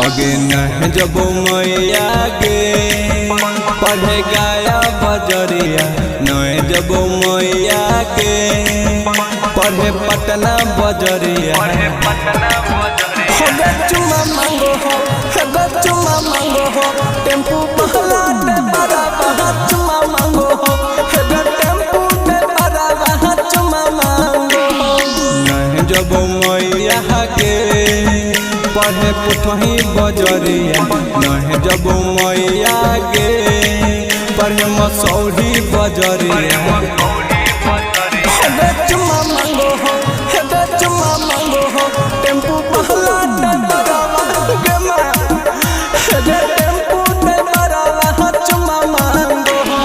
आगे न जब मैया गे पढ़े गाया बजरिया न जब मैया गे पढ़े पटना बजरिया चुमा मांगो हो चुमा मांगो हो टेम्पू पहला दे बड़ा बहा चुमा मांगो हो टेम्पू दे बड़ा बहा चुमा मांगो हो न जब मैया गे पढ़े पुठही बजरिया न जब मैया गे पढ़े मसौरी बजरिया चुमा मांगो हो चुमा मांगो हो टेम्पू पहला दे बड़ा बहा टेम्पू दे बड़ा बहा चुमा मांगो हो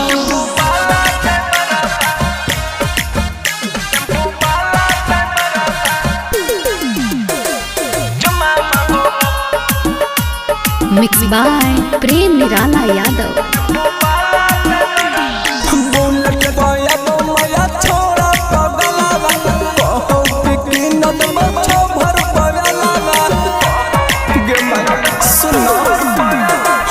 Mixed by Prem Nirala Yadav. Bullet गया तो मैया छोड़ा पगलावा कहो कि नद बच्चो भर पगलावा गे मैया सुनो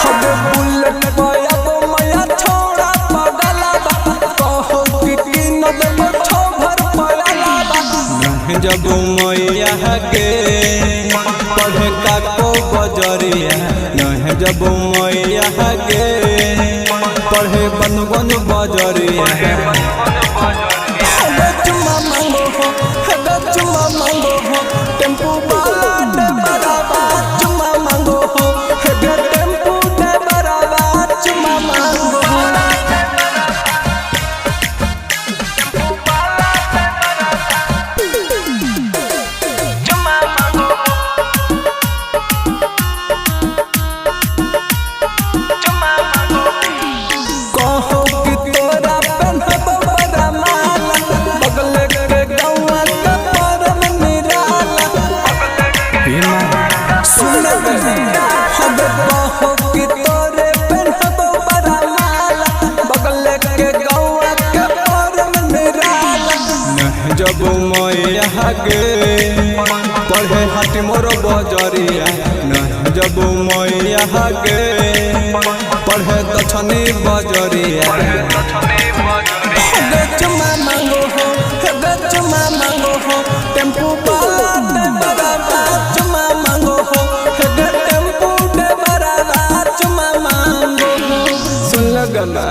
हबे बुलेट गया तो मैया छोड़ा पगलावा कहो कि नद बच्चो भर पगलावा जब मैया गे पढ़े काको बजरिया न जब मैया गे पढ़े बनगन बजरिया चुमा मांगो हो चुमा मांगो हो टेम्पू वाला दे बराबा चुमा मांगो हो टेम्पू दे बराबा चुमा मांगो हो जब मैया गे पढ़े हाटी मोर बजरिया न जब मैया गे पढ़े दक्षिणी बजरिया चुमा मांगो हो चुमा मांगो हो टेम्पू वाला दे बराबा चुमा मांगो हो टेम्पू दे बराबा चुमा मांगो हो सुन लगना।